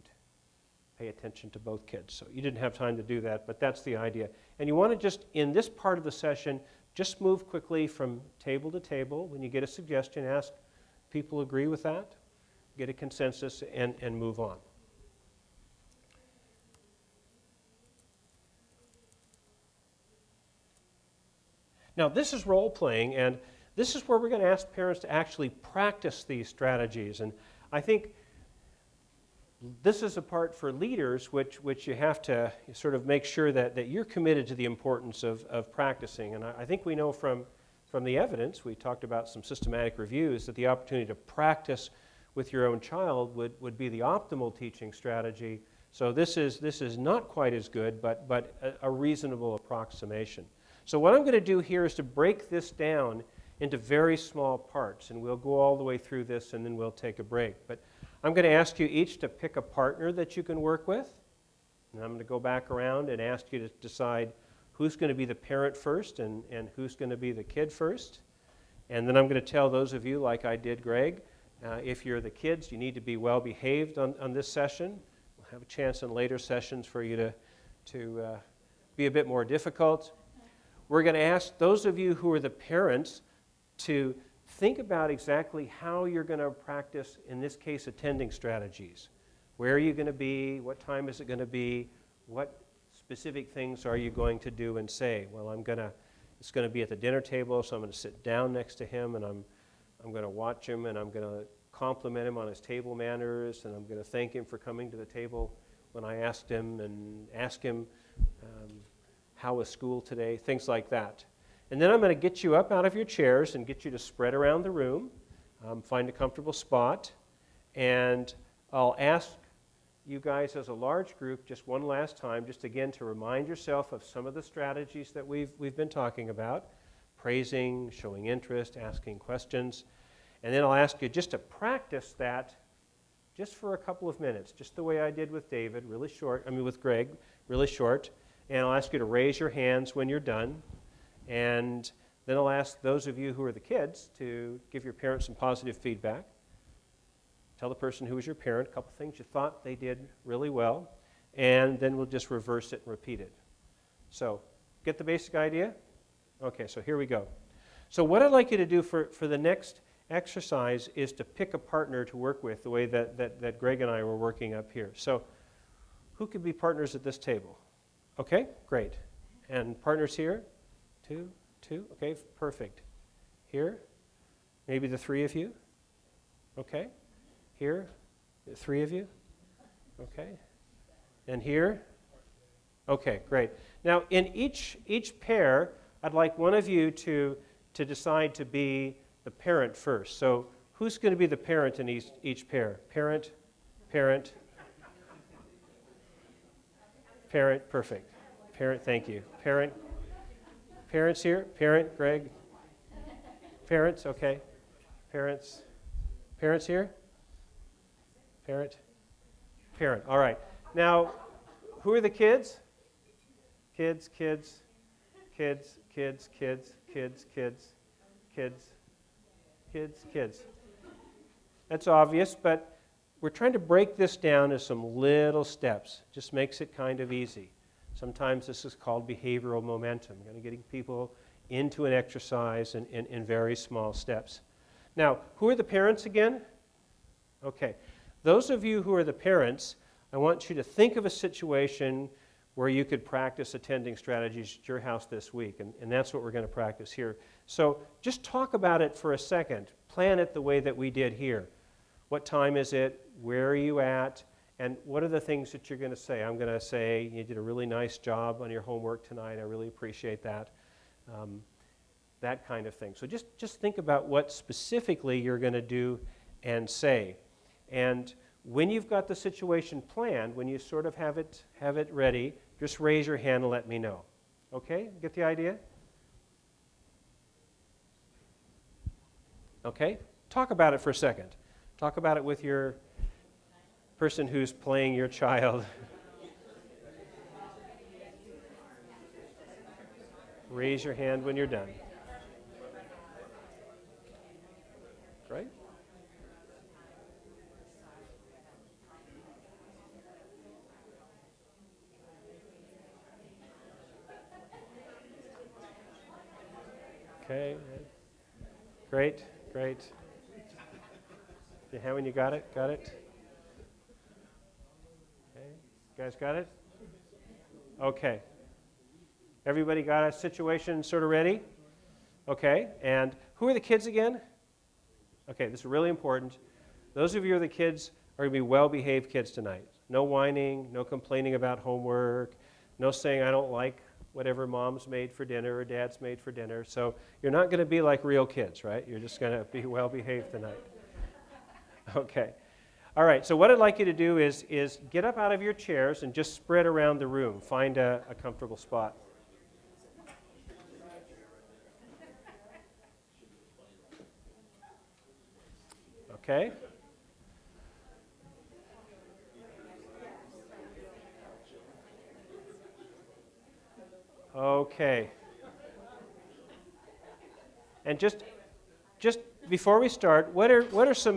pay attention to both kids. So you didn't have time to do that, but that's the idea. And you want to just, in this part of the session, just move quickly from table to table. When you get a suggestion, ask people agree with that, get a consensus, and move on. Now, this is role-playing, and this is where we're going to ask parents to actually practice these strategies. And I think this is a part for leaders which you have to sort of make sure that you're committed to the importance of practicing. And I think we know from the evidence, we talked about some systematic reviews, that the opportunity to practice with your own child would be the optimal teaching strategy. So this is not quite as good, but a reasonable approximation. So what I'm going to do here is to break this down into very small parts, and we'll go all the way through this and then we'll take a break. But I'm going to ask you each to pick a partner that you can work with, and I'm going to go back around and ask you to decide who's going to be the parent first and who's going to be the kid first. And then I'm going to tell those of you, like I did Greg, if you're the kids, you need to be well behaved on this session. We'll have a chance in later sessions for you to be a bit more difficult. We're going to ask those of you who are the parents to think about exactly how you're going to practice, in this case, attending strategies. Where are you going to be? What time is it going to be? What specific things are you going to do and say? Well, it's going to be at the dinner table, so I'm going to sit down next to him, and I'm going to watch him, and I'm going to compliment him on his table manners, and I'm going to thank him for coming to the table when I asked him, and ask him how was school today, things like that. And then I'm going to get you up out of your chairs and get you to spread around the room, find a comfortable spot, and I'll ask you guys as a large group just one last time, just again to remind yourself of some of the strategies that we've been talking about: praising, showing interest, asking questions. And then I'll ask you just to practice that just for a couple of minutes, just the way I did with David, with Greg, really short. And I'll ask you to raise your hands when you're done. And then I'll ask those of you who are the kids to give your parents some positive feedback. Tell the person who was your parent a couple things you thought they did really well, and then we'll just reverse it and repeat it. So, get the basic idea? Okay, so here we go. So what I'd like you to do for the next exercise is to pick a partner to work with the way that Greg and I were working up here. So, who could be partners at this table? Okay, great. And partners here? Two, okay, perfect. Here? Maybe the three of you? Okay. Here? The three of you? Okay. And here? Okay, great. Now, in each pair, I'd like one of you to decide to be the parent first. So, who's going to be the parent in each pair? Parent, parent, parent, perfect. Parent, thank you. Parent. Parents here? Parent, Greg? Parents, okay. Parents. Parents here? Parent? Parent, all right. Now, who are the kids? Kids, kids, kids, kids, kids, kids, kids, kids, kids, kids. That's obvious, but we're trying to break this down into some little steps. Just makes it kind of easy. Sometimes this is called behavioral momentum, getting people into an exercise in very small steps. Now, who are the parents again? Okay, those of you who are the parents, I want you to think of a situation where you could practice attending strategies at your house this week, and that's what we're going to practice here. So just talk about it for a second. Plan it the way that we did here. What time is it? Where are you at? And what are the things that you're going to say? I'm going to say, you did a really nice job on your homework tonight. I really appreciate that. That kind of thing. So just think about what specifically you're going to do and say. And when you've got the situation planned, when you sort of have it ready, just raise your hand and let me know. Okay? Get the idea? Okay? Talk about it for a second. Talk about it with your person who's playing your child. Raise your hand when you're done. Right? Okay. Great, great. How when you got it? Got it? Okay. You guys got it? Okay. Everybody got a situation sort of ready? Okay, and who are the kids again? Okay, this is really important. Those of you who are the kids are going to be well-behaved kids tonight. No whining, no complaining about homework, no saying I don't like whatever mom's made for dinner or dad's made for dinner. So you're not going to be like real kids, right? You're just going to be well-behaved tonight. Okay. All right, so what I'd like you to do is get up out of your chairs and just spread around the room. Find a comfortable spot. Okay? Okay. And just before we start, what are some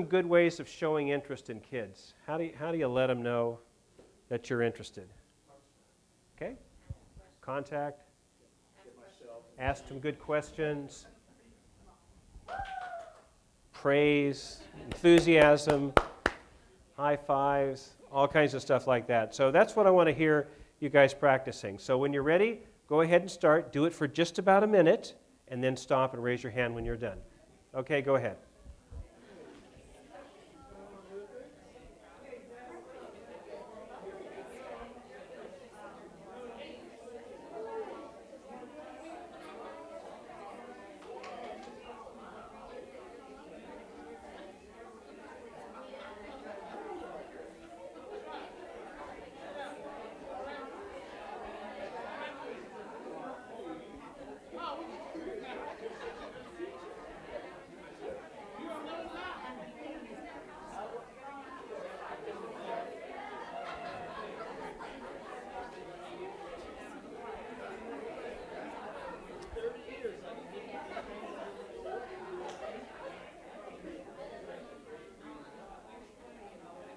good ways of showing interest in kids? How do you let them know that you're interested? Okay? Contact. Ask them good questions. Praise, enthusiasm, high fives, all kinds of stuff like that. So that's what I want to hear you guys practicing. So when you're ready, go ahead and start. Do it for just about a minute, and then stop and raise your hand when you're done. Okay, go ahead.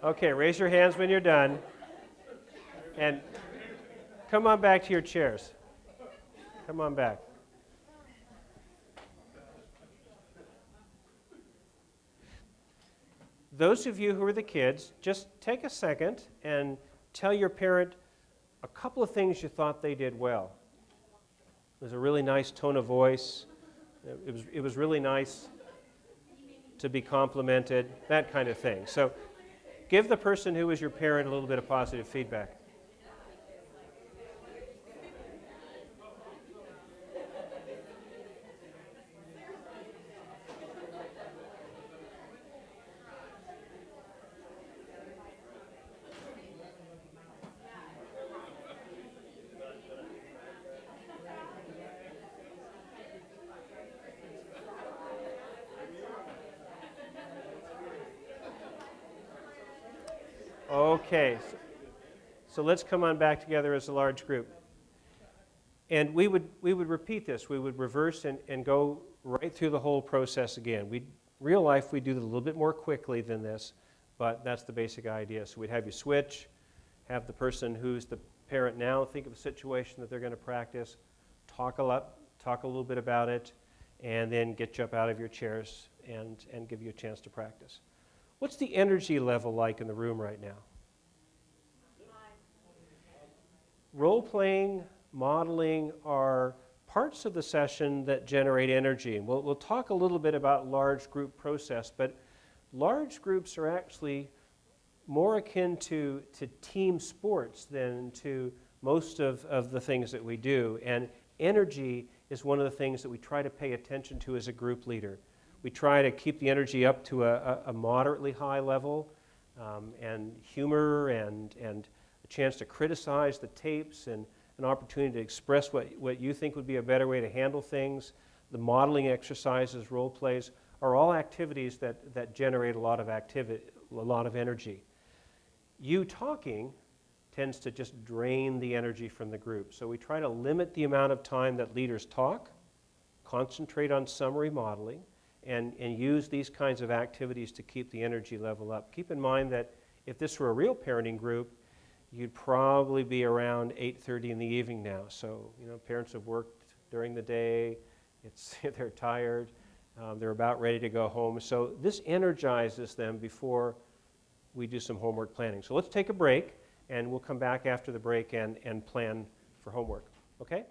Okay, raise your hands when you're done. And come on back to your chairs. Come on back. Those of you who are the kids, just take a second and tell your parent a couple of things you thought they did well. It was a really nice tone of voice. It was really nice to be complimented, that kind of thing. So give the person who is your parent a little bit of positive feedback. Okay, so let's come on back together as a large group. And we would repeat this. We would reverse and go right through the whole process again. Real life, we do it a little bit more quickly than this, but that's the basic idea. So we'd have you switch, have the person who's the parent now think of a situation that they're going to practice, talk a little bit about it, and then get you up out of your chairs and give you a chance to practice. What's the energy level like in the room right now? Role-playing, modeling are parts of the session that generate energy. And we'll talk a little bit about large group process, but large groups are actually more akin to team sports than to most of the things that we do. And energy is one of the things that we try to pay attention to as a group leader. We try to keep the energy up to a moderately high level, and humor and a chance to criticize the tapes and an opportunity to express what you think would be a better way to handle things. The modeling exercises, role plays, are all activities that generate a lot of energy. You talking tends to just drain the energy from the group. So we try to limit the amount of time that leaders talk, concentrate on summary modeling, and use these kinds of activities to keep the energy level up. Keep in mind that if this were a real parenting group, you'd probably be around 8:30 in the evening now. So, parents have worked during the day, they're tired, they're about ready to go home. So this energizes them before we do some homework planning. So let's take a break, and we'll come back after the break and plan for homework. Okay?